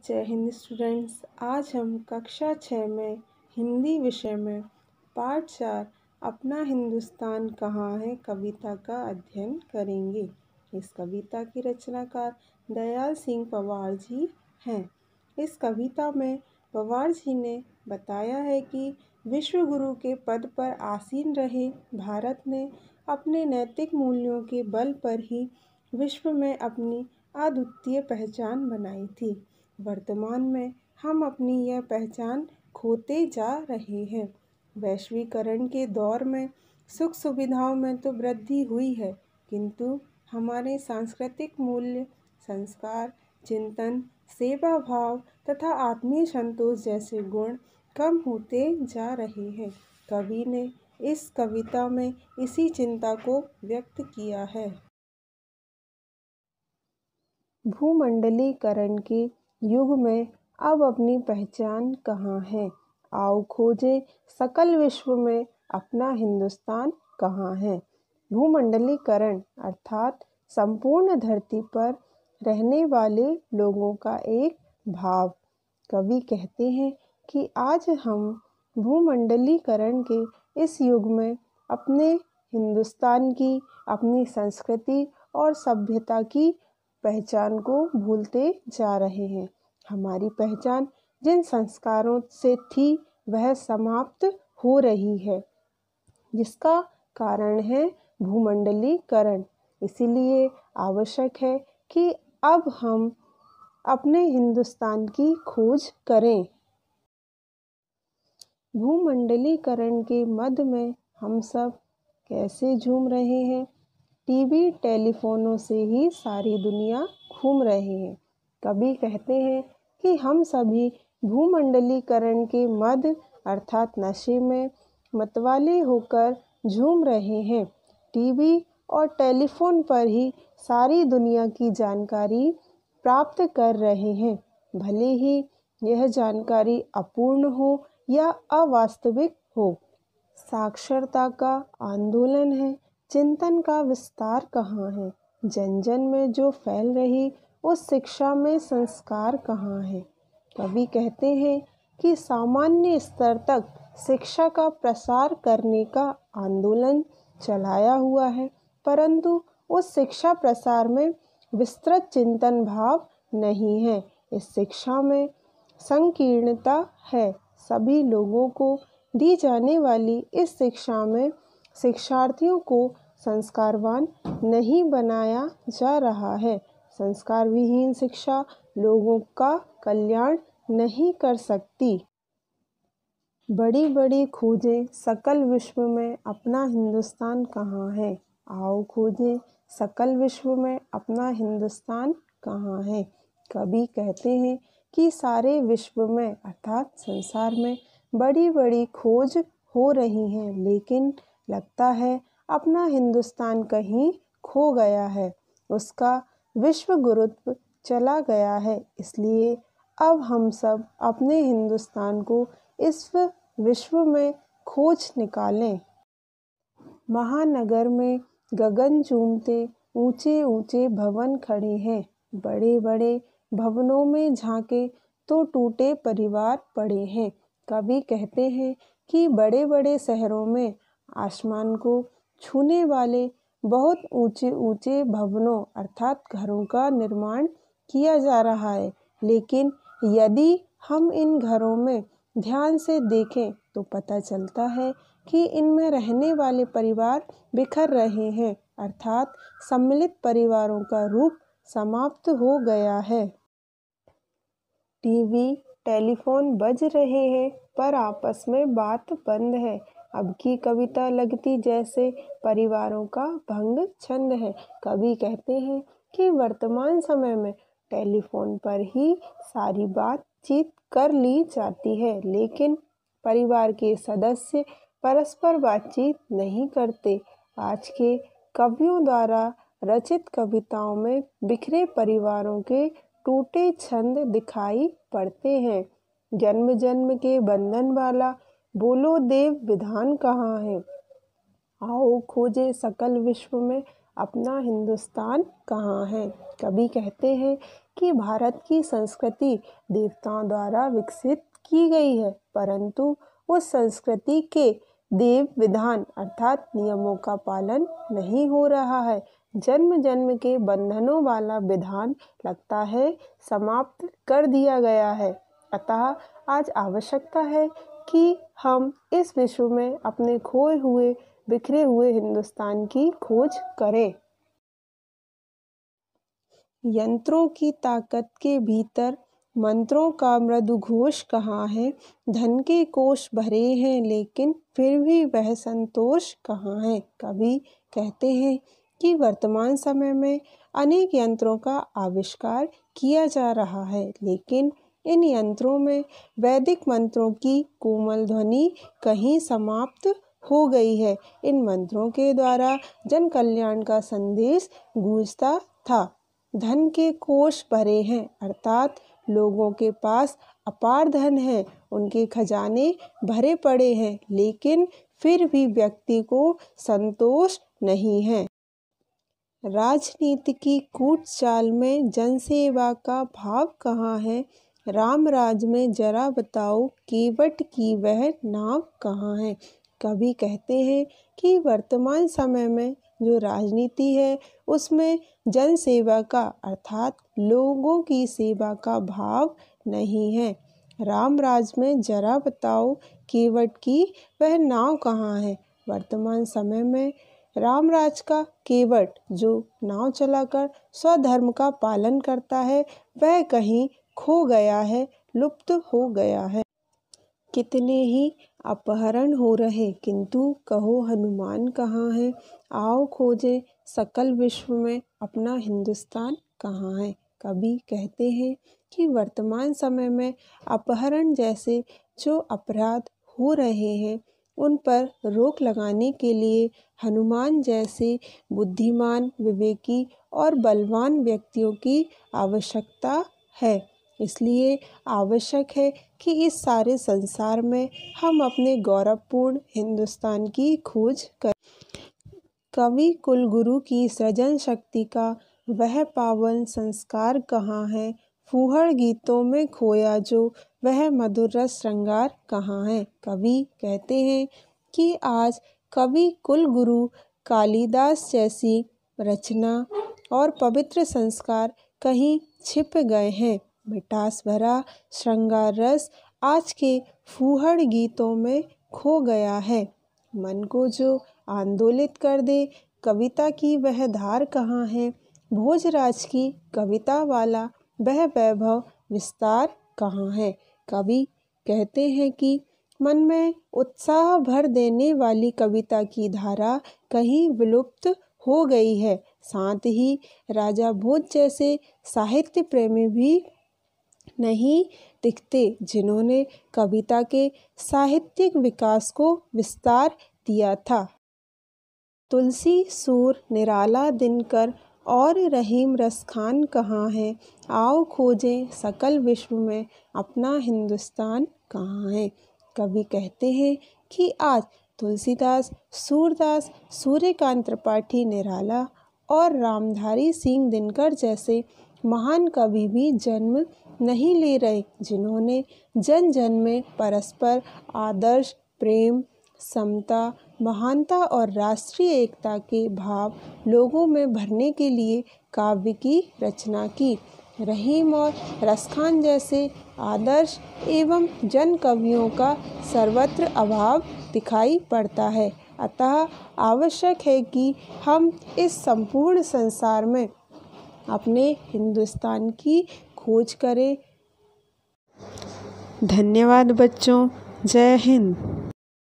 जय हिंद स्टूडेंट्स। आज हम कक्षा 6 में हिंदी विषय में पाठ 4 अपना हिंदुस्तान कहाँ है कविता का अध्ययन करेंगे। इस कविता की रचनाकार दयाल सिंह पंवार जी हैं। इस कविता में पंवार जी ने बताया है कि विश्व गुरु के पद पर आसीन रहे भारत ने अपने नैतिक मूल्यों के बल पर ही विश्व में अपनी अद्वितीय पहचान बनाई थी। वर्तमान में हम अपनी यह पहचान खोते जा रहे हैं। वैश्वीकरण के दौर में सुख सुविधाओं में तो वृद्धि हुई है, किंतु हमारे सांस्कृतिक मूल्य, संस्कार, चिंतन, सेवा भाव तथा आत्मीय संतोष जैसे गुण कम होते जा रहे हैं। कवि ने इस कविता में इसी चिंता को व्यक्त किया है। भूमंडलीकरण के युग में अब अपनी पहचान कहाँ है? आओ खोजे सकल विश्व में अपना हिंदुस्तान कहाँ है। भूमंडलीकरण अर्थात संपूर्ण धरती पर रहने वाले लोगों का एक भाव। कवि कहते हैं कि आज हम भूमंडलीकरण के इस युग में अपने हिंदुस्तान की, अपनी संस्कृति और सभ्यता की पहचान को भूलते जा रहे हैं। हमारी पहचान जिन संस्कारों से थी वह समाप्त हो रही है, जिसका कारण है भूमंडलीकरण। इसीलिए आवश्यक है कि अब हम अपने हिंदुस्तान की खोज करें। भूमंडलीकरण के मध्य में हम सब कैसे झूम रहे हैं। टीवी टेलीफोनों से ही सारी दुनिया घूम रहे हैं। कवि कहते हैं कि हम सभी भूमंडलीकरण के मद अर्थात नशे में मतवाले होकर झूम रहे हैं। टीवी और टेलीफोन पर ही सारी दुनिया की जानकारी प्राप्त कर रहे हैं, भले ही यह जानकारी अपूर्ण हो या अवास्तविक हो। साक्षरता का आंदोलन है, चिंतन का विस्तार कहाँ है। जन जन में जो फैल रही उस शिक्षा में संस्कार कहाँ है। कवि कहते हैं कि सामान्य स्तर तक शिक्षा का प्रसार करने का आंदोलन चलाया हुआ है, परंतु उस शिक्षा प्रसार में विस्तृत चिंतन भाव नहीं है। इस शिक्षा में संकीर्णता है। सभी लोगों को दी जाने वाली इस शिक्षा में शिक्षार्थियों को संस्कारवान नहीं बनाया जा रहा है। संस्कार विहीन शिक्षा लोगों का कल्याण नहीं कर सकती। बड़ी बड़ी खोजें सकल विश्व में अपना हिंदुस्तान कहाँ है। आओ खोजें सकल विश्व में अपना हिंदुस्तान कहाँ है। कवि कहते हैं कि सारे विश्व में अर्थात संसार में बड़ी बड़ी खोज हो रही हैं, लेकिन लगता है अपना हिंदुस्तान कहीं खो गया है, उसका विश्व गुरुत्व चला गया है। इसलिए अब हम सब अपने हिंदुस्तान को इस विश्व में खोज निकालें। महानगर में गगन चूमते ऊंचे ऊंचे भवन खड़े हैं। बड़े बड़े भवनों में झांके तो टूटे परिवार पड़े हैं। कवि कहते हैं कि बड़े बड़े शहरों में आसमान को छूने वाले बहुत ऊंचे ऊंचे भवनों अर्थात घरों का निर्माण किया जा रहा है, लेकिन यदि हम इन घरों में ध्यान से देखें तो पता चलता है कि इनमें रहने वाले परिवार बिखर रहे हैं, अर्थात सम्मिलित परिवारों का रूप समाप्त हो गया है। टीवी टेलीफोन बज रहे हैं पर आपस में बात बंद है। अब की कविता लगती जैसे परिवारों का भंग छंद है। कवि कहते हैं कि वर्तमान समय में टेलीफोन पर ही सारी बातचीत कर ली जाती है, लेकिन परिवार के सदस्य परस्पर बातचीत नहीं करते। आज के कवियों द्वारा रचित कविताओं में बिखरे परिवारों के टूटे छंद दिखाई पड़ते हैं। जन्म जन्म के बंधन वाला बोलो देव विधान कहाँ है। आओ खोजे सकल विश्व में अपना हिंदुस्तान कहाँ है। कवि कहते हैं कि भारत की संस्कृति देवताओं द्वारा विकसित की गई है, परंतु उस संस्कृति के देव विधान अर्थात नियमों का पालन नहीं हो रहा है। जन्म जन्म के बंधनों वाला विधान लगता है समाप्त कर दिया गया है। अतः आज आवश्यकता है कि हम इस विश्व में अपने खोए हुए बिखरे हुए हिंदुस्तान की खोज करें। यंत्रों की ताकत के भीतर मंत्रों का मृदु घोष कहाँ है। धन के कोष भरे हैं लेकिन फिर भी वह संतोष कहाँ है। कवि कहते हैं कि वर्तमान समय में अनेक यंत्रों का आविष्कार किया जा रहा है, लेकिन इन यंत्रों में वैदिक मंत्रों की कोमल ध्वनि कहीं समाप्त हो गई है। इन मंत्रों के द्वारा जन कल्याण का संदेश गूंजता था। धन के कोष भरे हैं अर्थात लोगों के पास अपार धन है, उनके खजाने भरे पड़े हैं, लेकिन फिर भी व्यक्ति को संतोष नहीं है। राजनीति की कूट चाल में जनसेवा का भाव कहाँ है। राम राज में जरा बताओ केवट की वह नाव कहाँ है। कवि कहते हैं कि वर्तमान समय में जो राजनीति है उसमें जनसेवा का अर्थात लोगों की सेवा का भाव नहीं है। राम राज में जरा बताओ केवट की वह नाव कहाँ है। वर्तमान समय में रामराज का केवट जो नाव चलाकर स्वधर्म का पालन करता है वह कहीं खो गया है, लुप्त हो गया है। कितने ही अपहरण हो रहे, किंतु कहो हनुमान कहाँ है। आओ खोजे सकल विश्व में अपना हिंदुस्तान कहाँ है। कवि कहते हैं कि वर्तमान समय में अपहरण जैसे जो अपराध हो रहे हैं उन पर रोक लगाने के लिए हनुमान जैसे बुद्धिमान, विवेकी और बलवान व्यक्तियों की आवश्यकता है। इसलिए आवश्यक है कि इस सारे संसार में हम अपने गौरवपूर्ण हिंदुस्तान की खोज करें। कवि कुलगुरु की सृजन शक्ति का वह पावन संस्कार कहाँ है। फूहड़ गीतों में खोया जो वह मधुर रस श्रृंगार कहाँ है। कवि कहते हैं कि आज कवि कुलगुरु कालिदास जैसी रचना और पवित्र संस्कार कहीं छिप गए हैं। मिठास भरा श्रृंगार रस आज के फूहड़ गीतों में खो गया है। मन को जो आंदोलित कर दे कविता की वह धार कहाँ है। भोजराज की कविता वाला वह वैभव विस्तार कहाँ है। कवि कहते हैं कि मन में उत्साह भर देने वाली कविता की धारा कहीं विलुप्त हो गई है। साथ ही राजा भोज जैसे साहित्य प्रेमी भी नहीं दिखते जिन्होंने कविता के साहित्यिक विकास को विस्तार दिया था। तुलसी, सूर, निराला, दिनकर और रहीम रसखान कहाँ है। आओ खोजें सकल विश्व में अपना हिंदुस्तान कहाँ है। कवि कहते हैं कि आज तुलसीदास, सूरदास, सूर्यकांत त्रिपाठी, निराला और रामधारी सिंह दिनकर जैसे महान कवि भी जन्म नहीं ले रहे जिन्होंने जन जन में परस्पर आदर्श, प्रेम, समता, महानता और राष्ट्रीय एकता के भाव लोगों में भरने के लिए काव्य की रचना की। रहीम और रसखान जैसे आदर्श एवं जन कवियों का सर्वत्र अभाव दिखाई पड़ता है। अतः आवश्यक है कि हम इस संपूर्ण संसार में अपने हिंदुस्तान की खोज करें। धन्यवाद बच्चों। जय हिंद।